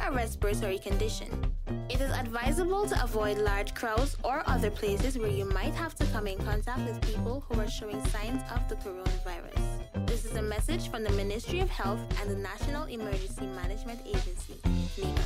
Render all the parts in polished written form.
a respiratory condition. It is advisable to avoid large crowds or other places where you might have to come in contact with people who are showing signs of the coronavirus. This is a message from the Ministry of Health and the National Emergency Management Agency, NEMA.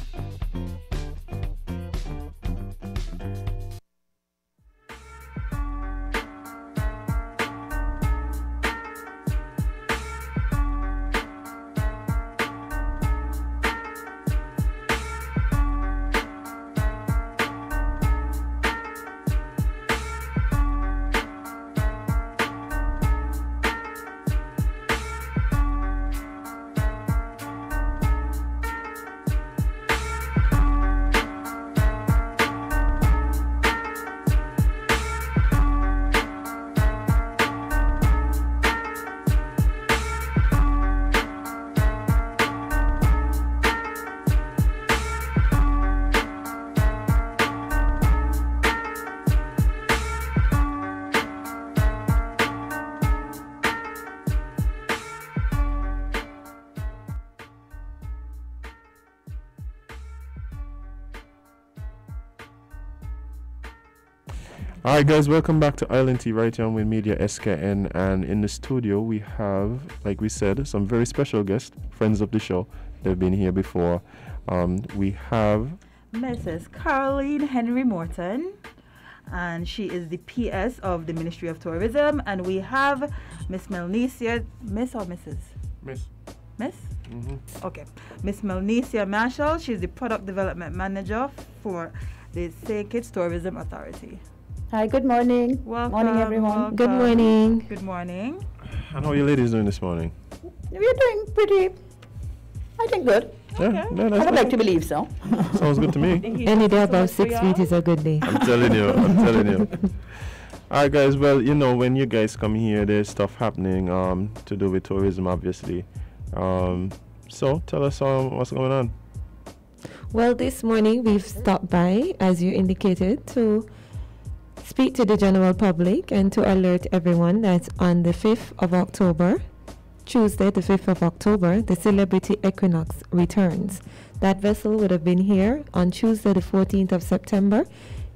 Alright guys, welcome back to Island Tea right here on Win Media SKN, and in the studio we have, like we said, some very special guests, friends of the show. They've been here before. We have Mrs. Caroline Henry Morton, and she is the PS of the Ministry of Tourism, and we have Miss Melnesia, Miss or Mrs.? Miss. Miss? Mm-hmm. Okay. Miss Melnesia Marshall, she's the Product Development Manager for the St. Kitts Tourism Authority. Hi, good morning. Welcome. Morning, everyone. Welcome. Good morning. Good morning. And how are you ladies doing this morning? We're doing pretty, I think, good. Yeah, no, I would like to believe so. Sounds good to me. Any day above 6 feet is a good day. I'm telling you. Alright guys, well, you know, when you guys come here, there's stuff happening to do with tourism, obviously. So tell us what's going on. Well, this morning we've stopped by, as you indicated, to speak to the general public and to alert everyone that on the 5th of October, Tuesday the 5th of October, the Celebrity Equinox returns. That vessel would have been here on Tuesday the 14th of September.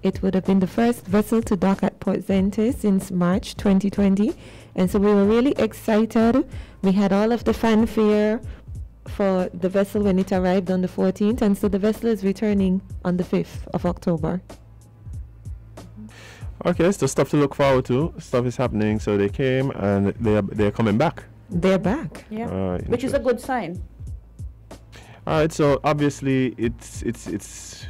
It would have been the first vessel to dock at Port Zente since March 2020. And so we were really excited. We had all of the fanfare for the vessel when it arrived on the 14th. And so the vessel is returning on the 5th of October. Okay, so stuff to look forward to. Stuff is happening. So they came and they're coming back. They're back. Yeah, which is a good sign. All right, so obviously it's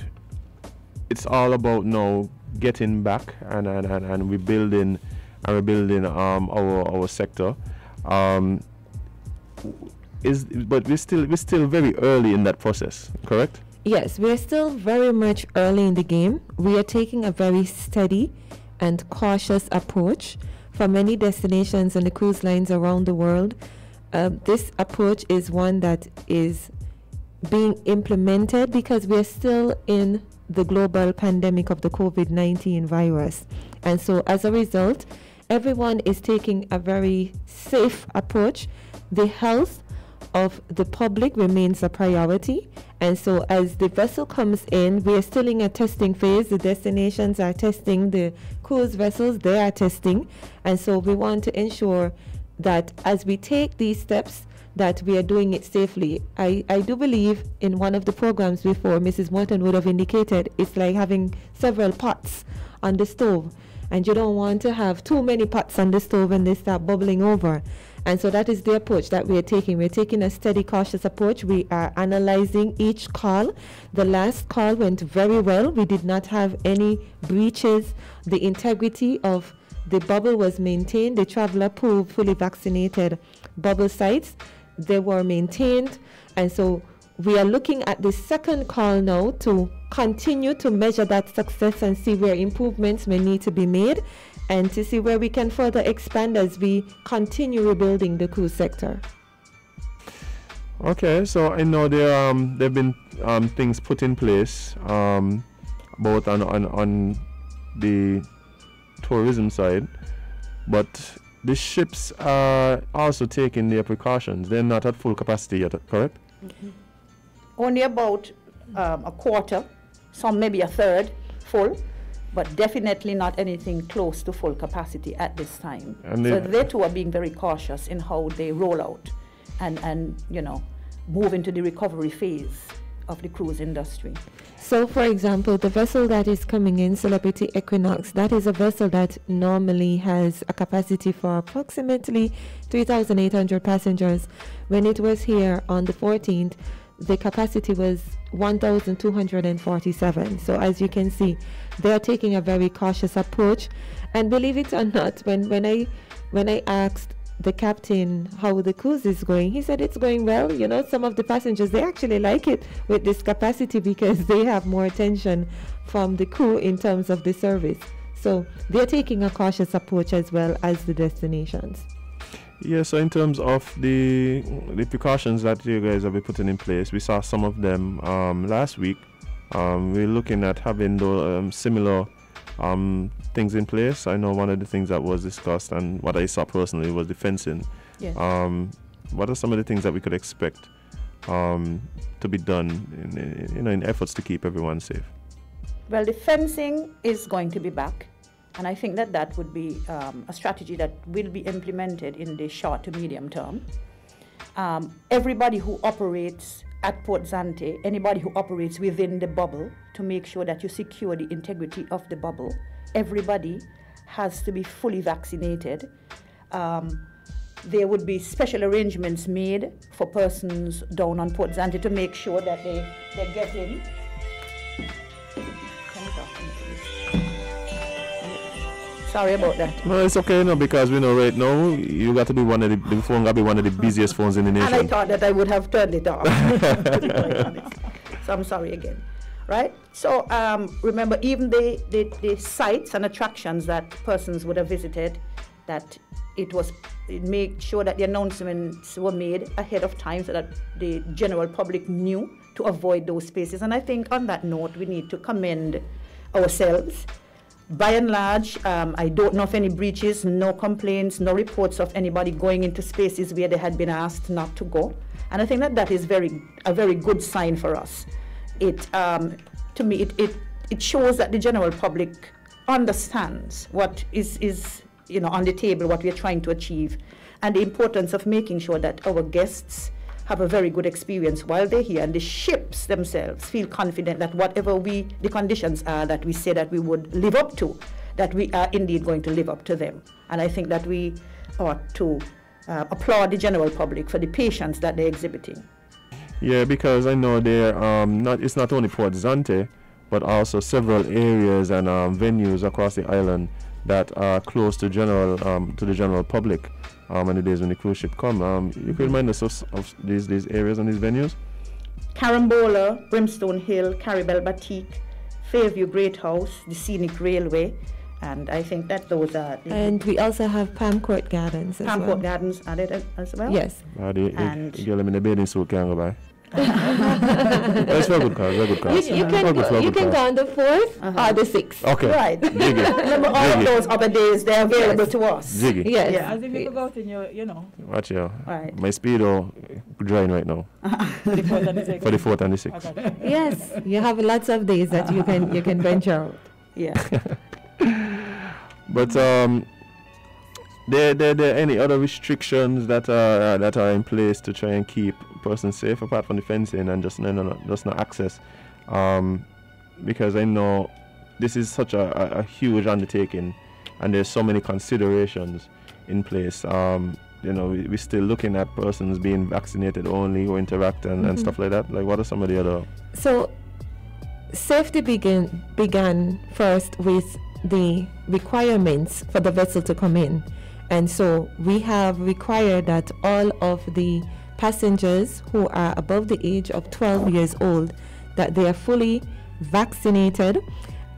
all about now getting back and rebuilding our sector. But we're still very early in that process, correct? Yes, we're still very much early in the game. We are taking a very steady and cautious approach for many destinations and the cruise lines around the world. This approach is one that is being implemented because we're still in the global pandemic of the COVID-19 virus. And so as a result, everyone is taking a very safe approach. The health of the public remains a priority. And so as the vessel comes in, we are still in a testing phase. The destinations are testing, the cruise vessels, they are testing. And so we want to ensure that as we take these steps, that we are doing it safely. I do believe in one of the programs before, Mrs. Morton would have indicated, it's like having several pots on the stove. And you don't want to have too many pots on the stove and they start bubbling over. And so that is the approach that we are taking. We're taking a steady, cautious approach. We are analyzing each call. The last call went very well. We did not have any breaches. The integrity of the bubble was maintained. The traveler pool, fully vaccinated bubble sites, they were maintained. And so we are looking at the second call now to continue to measure that success and see where improvements may need to be made, and to see where we can further expand as we continue rebuilding the cruise sector. Okay, so I know there've been things put in place, both on the tourism side, but the ships are also taking their precautions. They're not at full capacity yet, correct? Only about a quarter, some maybe a third full, but definitely not anything close to full capacity at this time. And so they too are being very cautious in how they roll out and move into the recovery phase of the cruise industry. So, for example, the vessel that is coming in, Celebrity Equinox, that is a vessel that normally has a capacity for approximately 3,800 passengers. When it was here on the 14th, the capacity was 1,247. So, as you can see, they are taking a very cautious approach. And believe it or not, when I asked the captain how the cruise is going, he said it's going well. You know, some of the passengers, they actually like it with this capacity because they have more attention from the crew in terms of the service. So they're taking a cautious approach as well as the destinations. Yeah, so in terms of the precautions that you guys have been putting in place, we saw some of them last week. We're looking at having those similar things in place. I know one of the things that was discussed and what I saw personally was the fencing. Yes. What are some of the things that we could expect to be done in efforts to keep everyone safe? Well, the fencing is going to be back, and I think that would be a strategy that will be implemented in the short to medium term. Everybody who operates at Port Zante, anybody who operates within the bubble, to make sure that you secure the integrity of the bubble, everybody has to be fully vaccinated. There would be special arrangements made for persons down on Port Zante to make sure that they get in. Sorry about that. No, it's okay, because we know right now you got to be the phone got to be one of the busiest phones in the nation. And I thought that I would have turned it off, to be quite honest. So I'm sorry again. Right? So remember, even the sites and attractions that persons would have visited, that it made sure that the announcements were made ahead of time so that the general public knew to avoid those spaces. And I think on that note, we need to commend ourselves. By and large, I don't know of any breaches, no complaints, no reports of anybody going into spaces where they had been asked not to go. And I think that is a very good sign for us. To me, it shows that the general public understands what is on the table, what we are trying to achieve, and the importance of making sure that our guests have a very good experience while they're here, and the ships themselves feel confident that whatever the conditions are that we say that we would live up to, that we are indeed going to live up to them. And I think that we ought to applaud the general public for the patience that they're exhibiting. Yeah, because I know it's not only Port Zante, but also several areas and venues across the island that are close to the general public on the days when the cruise ship come. You could remind us of these areas and these venues? Carambola, Brimstone Hill, Caribel Batik, Fairview Great House, the Scenic Railway, and I think that those are... And we also have Palm Court Gardens as well. Palm Court Gardens added as well? Yes. The girl in the bathing suit can't go by. That's very good car. You can go on the 4th or the 6th. Okay. Right. Remember all of those other days, they're available to us. Jiggy. Yes. Yeah. As if you go out in your, Watch out. Right. My Speedo drying right now. For the 4th and the 6th. For the 4th and the 6th. Okay. Yes, you have lots of days that you can venture out. Yeah. But there any other restrictions that are in place to try and keep persons safe apart from the fencing and just no access? Because I know this is such a huge undertaking, and there's so many considerations in place. We're still looking at persons being vaccinated only who interact and stuff like that. Like, what are some of the other? So, safety began first with the requirements for the vessel to come in. And so we have required that all of the passengers who are above the age of 12 years old, that they are fully vaccinated,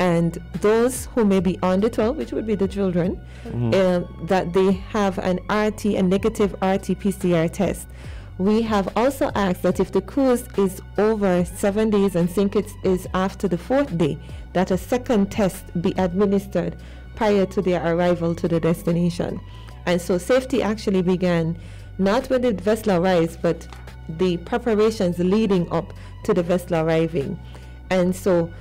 and those who may be under 12, which would be the children, that they have a negative RT-PCR test. We have also asked that if the cruise is over 7 days and think it is after the 4th day, that a second test be administered prior to their arrival to the destination. And so safety actually began not when the vessel arrives, but the preparations leading up to the vessel arriving. And so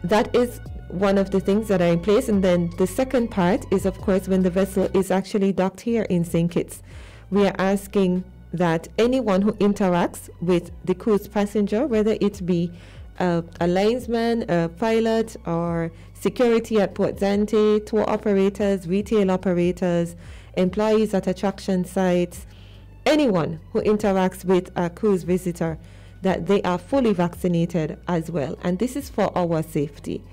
that is one of the things that are in place. And then the second part is, of course, when the vessel is actually docked here in St. Kitts, we are asking that anyone who interacts with the cruise passenger, whether it be a linesman, a pilot, or security at Port Zante, tour operators, retail operators, employees at attraction sites, anyone who interacts with a cruise visitor, that they are fully vaccinated as well. And this is for our safety.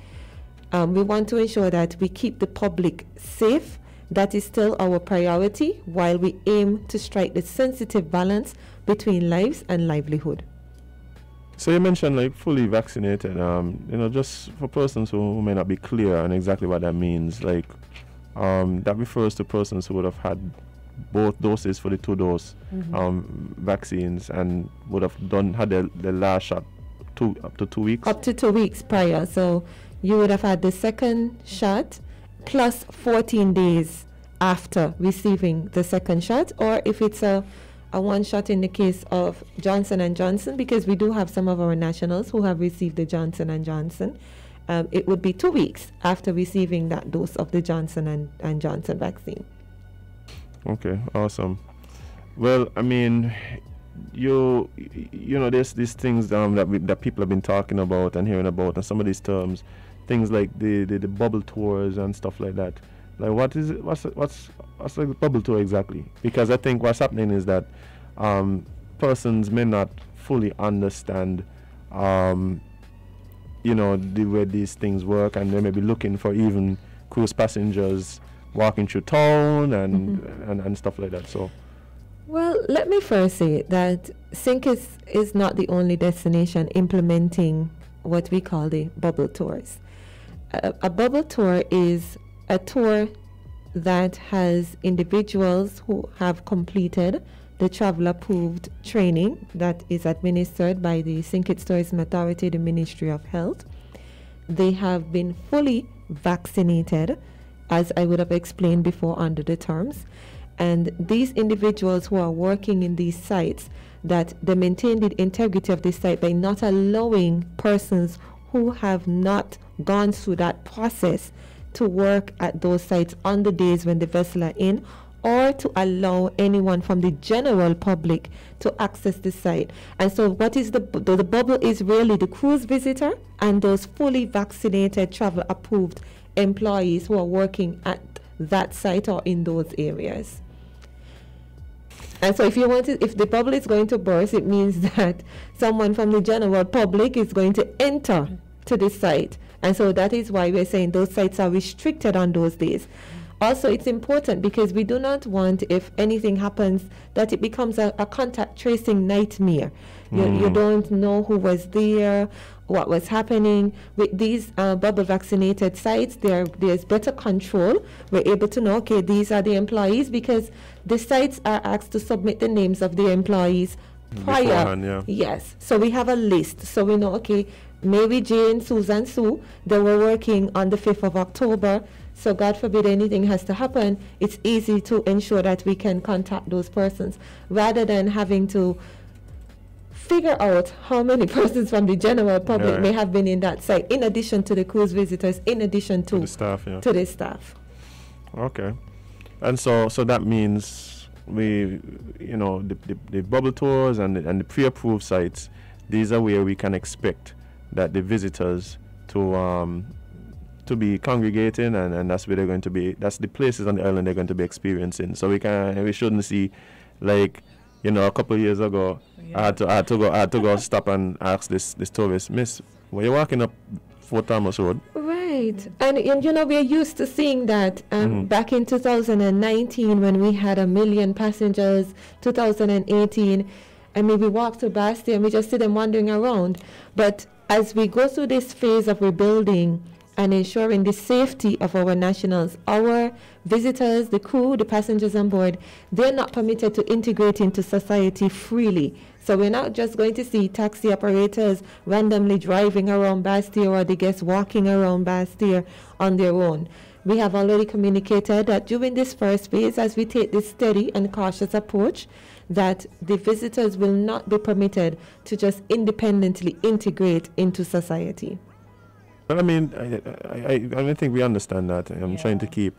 We want to ensure that we keep the public safe. That is still our priority, while we aim to strike the sensitive balance between lives and livelihood. So you mentioned like fully vaccinated, just for persons who may not be clear on exactly what that means, like that refers to persons who would have had both doses for the 2-dose vaccines and would have had the last shot up to 2 weeks? Up to 2 weeks prior. So you would have had the second shot plus 14 days after receiving the second shot, or if it's a one shot in the case of Johnson & Johnson, because we do have some of our nationals who have received the Johnson & Johnson, it would be 2 weeks after receiving that dose of the Johnson & Johnson vaccine. Okay, awesome. Well, I mean, you know, there's these things that people have been talking about and hearing about, and some of these terms, things like the bubble tours and stuff like that. Like, what is it? What's the bubble tour exactly? Because I think what's happening is that persons may not fully understand, the way these things work, and they may be looking for even cruise passengers walking through town and stuff like that. So, well, let me first say that St. Kitts is not the only destination implementing what we call the bubble tours. A bubble tour is a tour that has individuals who have completed the travel approved training that is administered by the St. Kitts Tourism Authority, the Ministry of Health. They have been fully vaccinated, as I would have explained before under the terms. And these individuals who are working in these sites, that they maintain the integrity of the site by not allowing persons who have not gone through that process to work at those sites on the days when the vessel are in, or to allow anyone from the general public to access the site. And so what is the bubble is really the cruise visitor and those fully vaccinated travel approved employees who are working at that site or in those areas. And so if the bubble is going to burst, it means that someone from the general public is going to enter to the site. And so that is why we're saying those sites are restricted on those days. Also, it's important because we do not want, if anything happens, that it becomes a contact tracing nightmare. You don't know who was there, what was happening. With these bubble vaccinated sites, there's better control. We're able to know, okay, these are the employees, because the sites are asked to submit the names of the employees prior. Beforehand, yeah. Yes. So we have a list. So we know, okay, Mary Jane, Susan Sue, they were working on the 5th of October. So God forbid anything has to happen, it's easy to ensure that we can contact those persons, rather than having to figure out how many persons from the general public may have been in that site, in addition to the cruise visitors, in addition to the staff. Yeah. To the staff. Okay. And so that means we, the bubble tours and the pre-approved sites, these are where we can expect that the visitors to be congregating, and that's where they're going to be. That's the places on the island they're going to be experiencing. So we shouldn't see, like, a couple of years ago, I had to go stop and ask this tourist, Miss, were you walking up Fort Thomas Road? Right. And we're used to seeing that back in 2019 when we had 1 million passengers, 2018, and maybe walk to Bastia and we just see them wandering around. But as we go through this phase of rebuilding and ensuring the safety of our nationals, our visitors, the crew, the passengers on board, they're not permitted to integrate into society freely. So we're not just going to see taxi operators randomly driving around Bastia, or the guests walking around Bastia on their own. We have already communicated that during this first phase, as we take this steady and cautious approach, that the visitors will not be permitted to just independently integrate into society. I mean, I think we understand that. I'm trying to keep,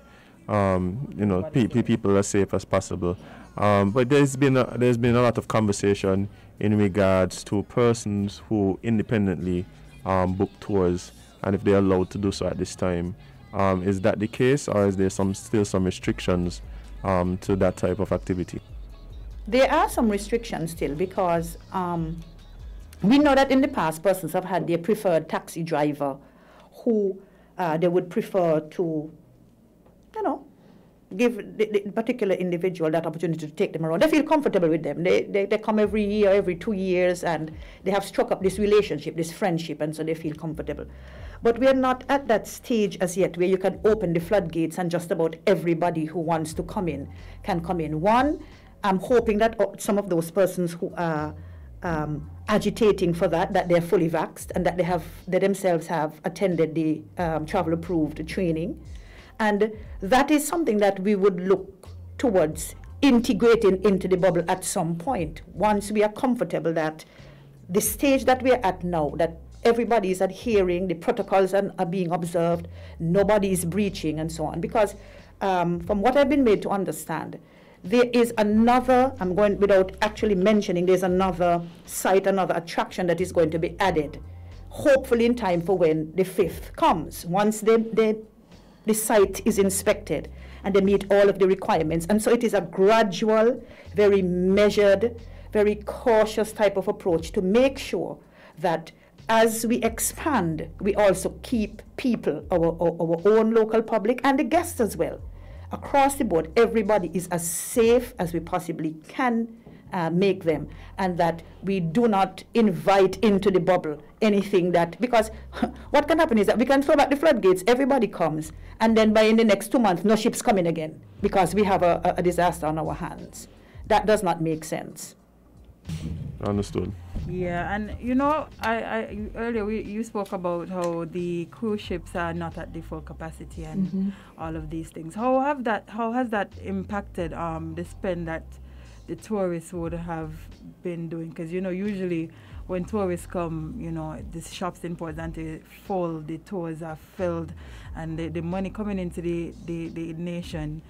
people as safe as possible. But there's been a lot of conversation in regards to persons who independently book tours, and if they're allowed to do so at this time. Is that the case, or is there still some restrictions to that type of activity? There are some restrictions still, because we know that in the past persons have had their preferred taxi driver who they would prefer to, give the particular individual that opportunity to take them around. They feel comfortable with them. They come every year, every 2 years, and they have struck up this relationship, this friendship, and so they feel comfortable. But we are not at that stage as yet where you can open the floodgates and just about everybody who wants to come in can come in. One, I'm hoping that some of those persons who are agitating for that they're fully vaxxed, and that they themselves have attended the travel-approved training. And that is something that we would look towards integrating into the bubble at some point, once we are comfortable that the stage that we are at now, that everybody is adhering, the protocols are being observed, nobody is breaching, and so on. Because from what I've been made to understand, there is another, I'm going without actually mentioning, there's another site, another attraction that is going to be added, hopefully in time for when the 5th comes, once the site is inspected and they meet all of the requirements. And so it is a gradual, very measured, very cautious type of approach to make sure that as we expand, we also keep people, our own local public and the guests as well. Across the board, everybody is as safe as we possibly can make them, and that we do not invite into the bubble anything that, because what can happen is that we can throw back the floodgates, everybody comes, and then in the next 2 months, no ships coming again, because we have a disaster on our hands. That does not make sense. Understood. Yeah, and I earlier you spoke about how the cruise ships are not at the full capacity and all of these things. How has that impacted the spend that the tourists would have been doing? Because usually when tourists come, the shops in Port Zante full, the tours are filled, and the money coming into the nation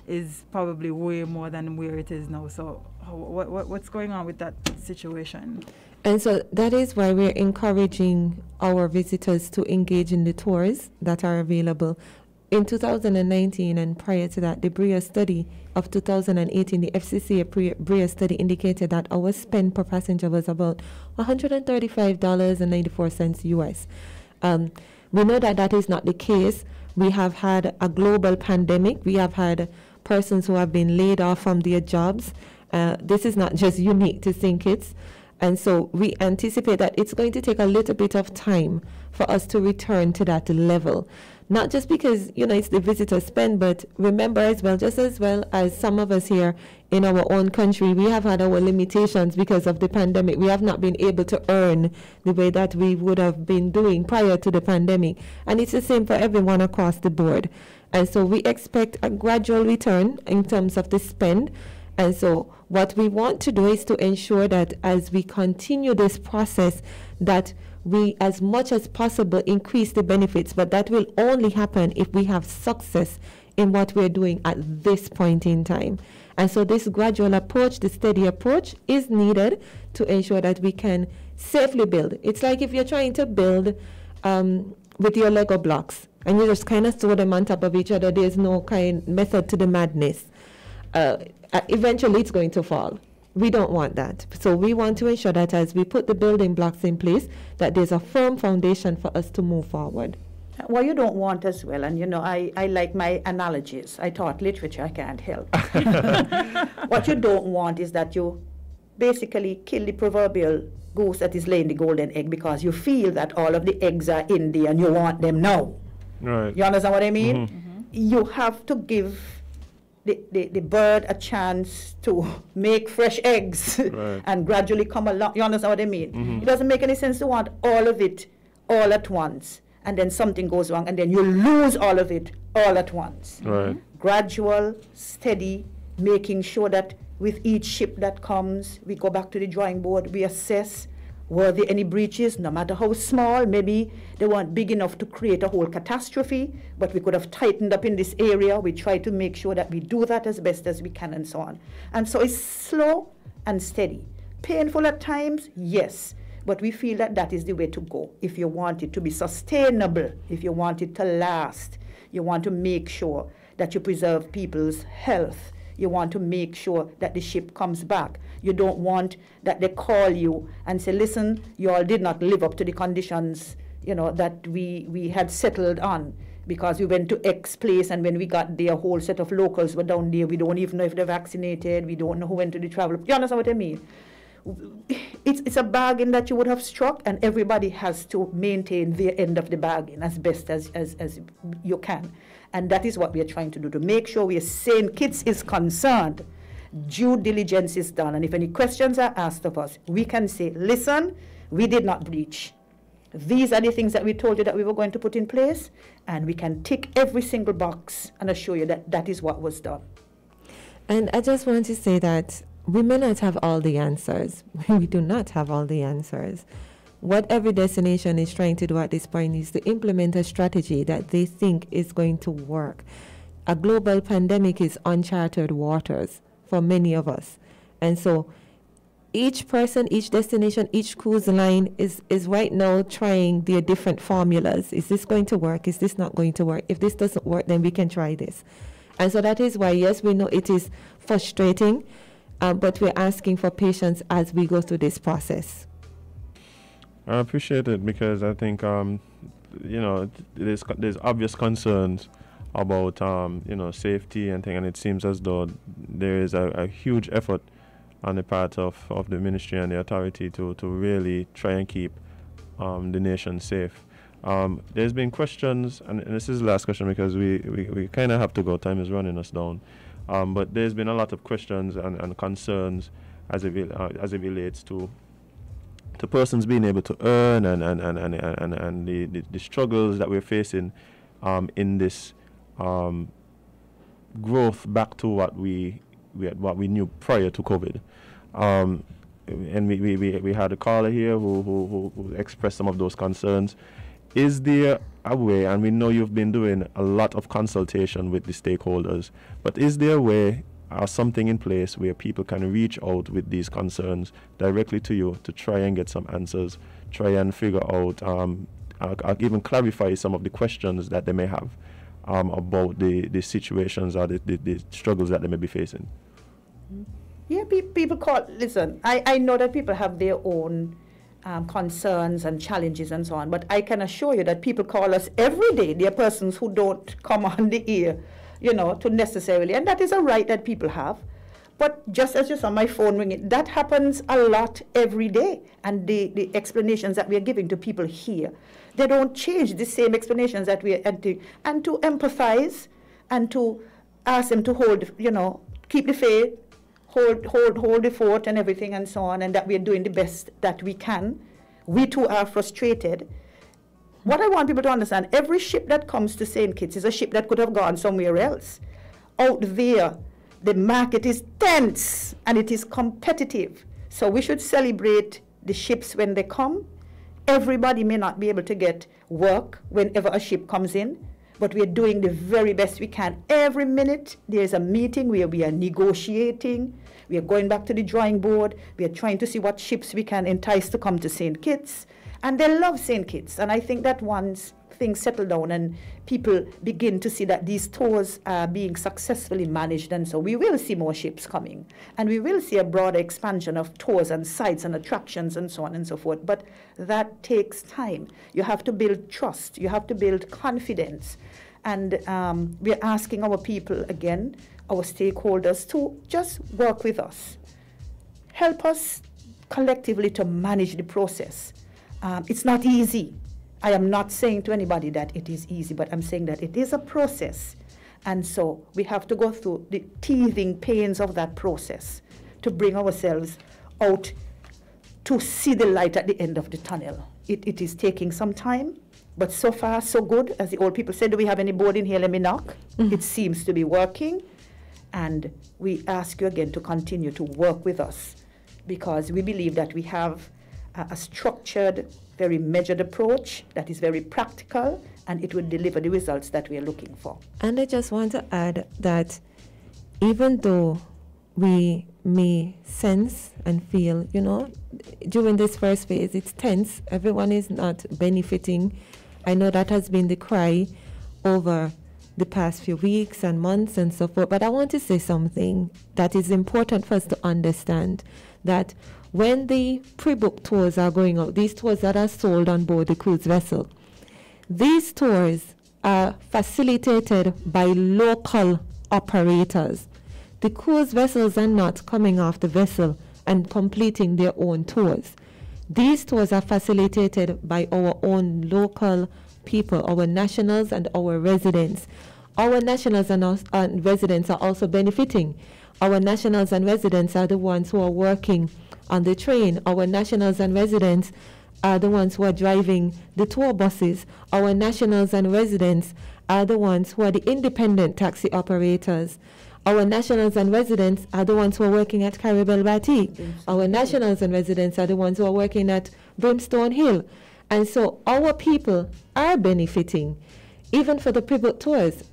is probably way more than where it is now. So what's going on with that situation? And so that is why we're encouraging our visitors to engage in the tours that are available. In 2019 and prior to that, the BREA study of 2018, the FCCA BREA study indicated that our spend per passenger was about $135.94 US. We know that is not the case. We have had a global pandemic. We have had persons who have been laid off from their jobs. This is not just unique to St. Kitts. And so we anticipate that it's going to take a little bit of time for us to return to that level. Not just because, it's the visitor spend, but remember as well, just as well as some of us here in our own country, we have had our limitations because of the pandemic. We have not been able to earn the way that we would have been doing prior to the pandemic. And it's the same for everyone across the board. And so we expect a gradual return in terms of the spend. And so what we want to do is to ensure that as we continue this process, that we, as much as possible, increase the benefits. But that will only happen if we have success in what we're doing at this point in time. And so this gradual approach, the steady approach, is needed to ensure that we can safely build. It's like if you're trying to build with your Lego blocks, and you just kind of throw them on top of each other. There's no method to the madness. Eventually it's going to fall. We don't want that. So we want to ensure that as we put the building blocks in place, that there's a firm foundation for us to move forward. What you don't want as well, and I like my analogies. I taught literature, I can't help. What you don't want is that you basically kill the proverbial goose that is laying the golden egg, because you feel that all of the eggs are in there and you want them now. Right. You understand what I mean? You have to give the bird a chance to make fresh eggs and gradually come along. You understand what I mean? It doesn't make any sense to want all of it all at once, and then something goes wrong, and then you lose all of it all at once. Right. Gradual, steady, making sure that with each ship that comes. We go back to the drawing board, we assess, were there any breaches, no matter how small. Maybe they weren't big enough to create a whole catastrophe, but we could have tightened up in this area. We try to make sure that we do that as best as we can and so on. And so it's slow and steady. Painful at times, yes, but we feel that that is the way to go. If you want it to be sustainable, if you want it to last, you want to make sure that you preserve people's health. You want to make sure that the ship comes back. You don't want that they call you and say, listen, you all did not live up to the conditions, that we had settled on, because we went to X place, and when we got there, a whole set of locals were down there. We don't even know if they're vaccinated. We don't know who went to the travel. You understand what I mean? It's a bargain that you would have struck, and everybody has to maintain their end of the bargain as best as you can. And that is what we are trying to do, to make sure we are St. Kitts is concerned. Due diligence is done. And if any questions are asked of us, we can say, listen, we did not breach. These are the things that we told you that we were going to put in place, and we can tick every single box and assure you that that is what was done. And I just want to say that we may not have all the answers. We do not have all the answers. What every destination is trying to do at this point is to implement a strategy that they think is going to work. A global pandemic is uncharted waters for many of us. And so each person, each destination, each cruise line is right now trying their different formulas. Is this going to work? Is this not going to work? If this doesn't work, then we can try this. And so that is why, yes, we know it is frustrating, but we're asking for patience as we go through this process. I appreciate it, because I think, there's obvious concerns about, safety and things, and it seems as though there is a huge effort on the part of the ministry and the authority to really try and keep the nation safe. There's been questions, and this is the last question because we kind of have to go, time is running us down. But there's been a lot of questions and concerns as it relates to persons being able to earn and the struggles that we're facing in this growth back to what we knew prior to COVID. And we had a caller here who expressed some of those concerns. Is there a way, and we know you've been doing a lot of consultation with the stakeholders, but is there a way or something in place where people can reach out with these concerns directly to you to try and get some answers, try and figure out, or even clarify some of the questions that they may have about the situations or the struggles that they may be facing? Yeah, people call, listen, I know that people have their own concerns and challenges and so on, but I can assure you that people call us every day. There are persons who don't come on the air, to necessarily, and that is a right that people have. But just as you saw my phone ringing, that happens a lot every day. And the explanations that we are giving to people here, they don't change the same explanations that we are adding. And to empathize and to ask them to hold, keep the faith, hold the fort and everything and so on, and that we are doing the best that we can. We too are frustrated. What I want people to understand, every ship that comes to St. Kitts is a ship that could have gone somewhere else. Out there, the market is tense and it is competitive. So we should celebrate the ships when they come. Everybody may not be able to get work whenever a ship comes in, but we are doing the very best we can. Every minute there is a meeting where we are negotiating. We are going back to the drawing board. We are trying to see what ships we can entice to come to St. Kitts. And they love St. Kitts. And I think that once things settle down and people begin to see that these tours are being successfully managed, and so we will see more ships coming. And we will see a broader expansion of tours and sites and attractions and so on and so forth. But that takes time. You have to build trust. You have to build confidence. And we're asking our people, again, our stakeholders, to just work with us. Help us collectively to manage the process. It's not easy. I am not saying to anybody that it is easy, but I'm saying that it is a process. And so we have to go through the teething pains of that process to bring ourselves out to see the light at the end of the tunnel. It is taking some time, but so far so good. As the old people said, do we have any board in here? Let me knock. Mm-hmm. It seems to be working. And we ask you again to continue to work with us, because we believe that we have a structured, very measured approach that is very practical, and it will deliver the results that we are looking for. And I just want to add that even though we may sense and feel, during this first phase, it's tense, everyone is not benefiting. I know that has been the cry over the past few weeks and months and so forth, but I want to say something that is important for us to understand, that when the pre-booked tours are going out, these tours that are sold on board the cruise vessel, these tours are facilitated by local operators. The cruise vessels are not coming off the vessel and completing their own tours. These tours are facilitated by our own local people, our nationals and our residents. Our nationals and residents are also benefiting. Our nationals and residents are the ones who are working on the train. Our nationals and residents are the ones who are driving the tour buses. Our nationals and residents are the ones who are the independent taxi operators. Our nationals and residents are the ones who are working at Caribel Batik. Our nationals and residents are the ones who are working at Brimstone Hill. And so our people are benefiting. Even for the pre-booked tours,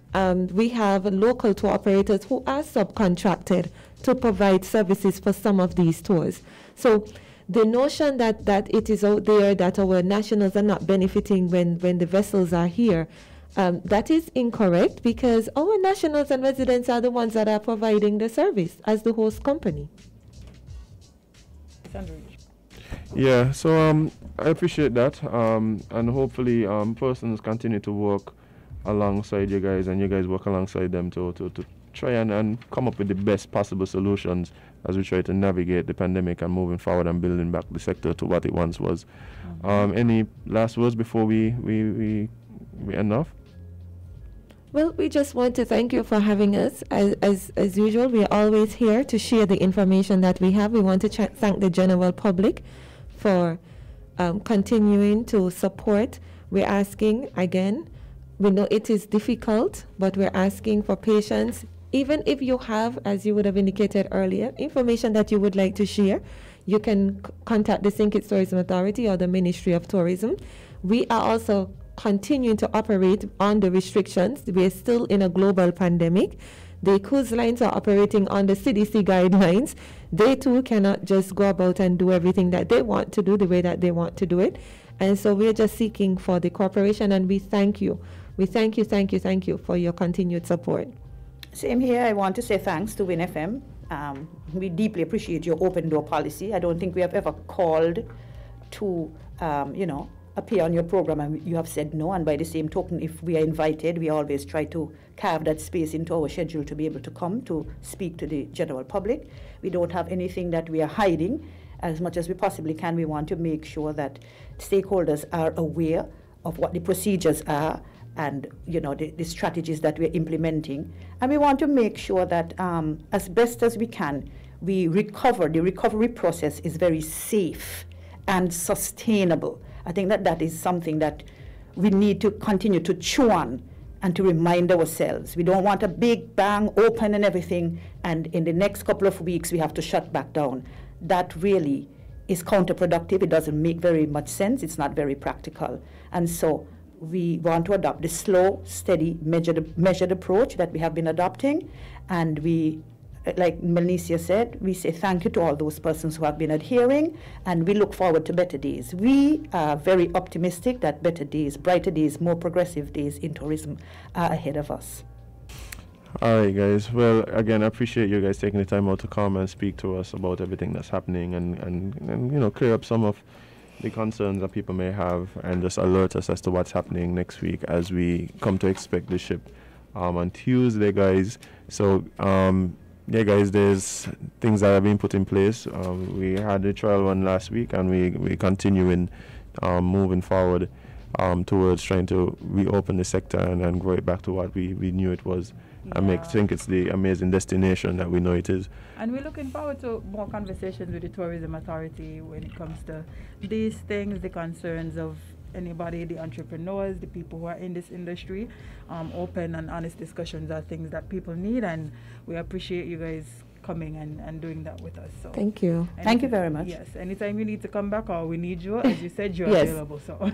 we have local tour operators who are subcontracted to provide services for some of these tours. So the notion that it is out there that our nationals are not benefiting when the vessels are here, that is incorrect, because our nationals and residents are the ones that are providing the service as the host company. Yeah, so I appreciate that, and hopefully persons continue to work alongside you guys, and you guys work alongside them to try and come up with the best possible solutions as we try to navigate the pandemic and moving forward and building back the sector to what it once was. Any last words before we end off? Well, we just want to thank you for having us. As usual, we are always here to share the information that we have. We want to thank the general public for continuing to support. We're asking, again, we know it is difficult, but we're asking for patience. Even if you have, as you would have indicated earlier, information that you would like to share, you can contact the St. Kitts Tourism Authority or the Ministry of Tourism. We are also continuing to operate on the restrictions. We're still in a global pandemic. The cruise lines are operating on the CDC guidelines. They too cannot just go about and do everything that they want to do the way that they want to do it. And so we're just seeking for the cooperation, and we thank you. We thank you for your continued support. Same here. I want to say thanks to Win FM. We deeply appreciate your open door policy. I don't think we have ever called to, appear on your program and you have said no. And by the same token, if we are invited, we always try to carve that space into our schedule to be able to come to speak to the general public. We don't have anything that we are hiding. As much as we possibly can, we want to make sure that stakeholders are aware of what the procedures are and the strategies that we're implementing. And we want to make sure that as best as we can, the recovery process is very safe and sustainable. I think that is something that we need to continue to chew on and to remind ourselves. We don't want a big bang, open and everything, and in the next couple of weeks we have to shut back down. That really is counterproductive. It doesn't make very much sense. It's not very practical. And so we want to adopt the slow, steady, measured approach that we have been adopting. And we, like Melissa said, we say thank you to all those persons who have been adhering, and we look forward to better days. We are very optimistic that better days, brighter days, more progressive days in tourism are ahead of us. All right, guys. Well, again, I appreciate you guys taking the time out to come and speak to us about everything that's happening and clear up some of the concerns that people may have and just alert us as to what's happening next week as we come to expect the ship on Tuesday, guys. So, yeah, guys, there's things that have been put in place. We had the trial one last week, and we continuing moving forward towards trying to reopen the sector and grow it back to what we knew it was. Yeah. And think it's the amazing destination that we know it is. And we're looking forward to more conversations with the Tourism Authority when it comes to these things, the concerns of anybody, the entrepreneurs, the people who are in this industry. Open and honest discussions are things that people need, and we appreciate you guys coming and doing that with us. So Thank you. Thank you very much. Yes, anytime you need to come back or we need you, as you said, you're Yes. available. So,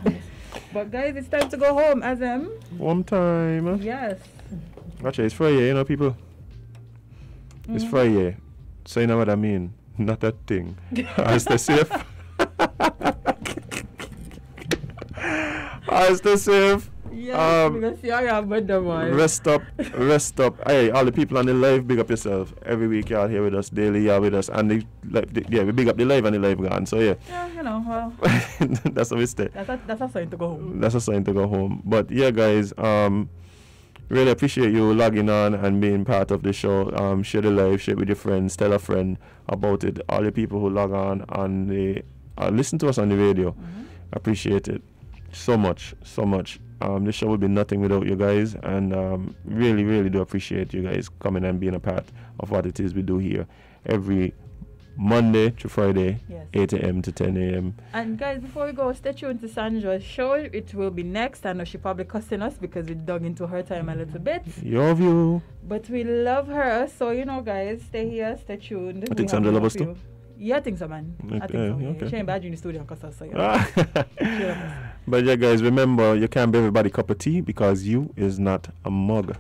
but guys, it's time to go home. Azem. One time. Yes. Actually, it's Friday, you know, people. It's Friday. So you know what I mean? Not that thing. Stay safe. Stay safe. Yes, because you are with the boy. Rest up. Hey, all the people on the live, big up yourself. Every week y'all here with us, daily y'all with us, and we big up the live and the live gone. So yeah. Yeah, you know, well, That's how we stay. that's a sign to go home. That's a sign to go home. But yeah, guys, really appreciate you logging on and being part of the show. Share the live, share it with your friends, tell a friend about it. All the people who log on the listen to us on the radio, appreciate it so much. The show would be nothing without you guys, and really, really do appreciate you guys coming and being a part of what it is we do here every Monday to Friday, Yes. 8 a.m. to 10 a.m. And guys, before we go, stay tuned to Sandra's show. It will be next. I know she's probably cussing us because we dug into her time a little bit. Your view. But we love her. So, you know, guys, stay here, stay tuned. I think We have Sandra more loves for too. you. Yeah, I think so, man. I think so. Okay. Yeah. She ain't bad in the studio and cuss us, so yeah. She love us. But yeah, guys, remember, you can't be everybody cup of tea because you is not a mug.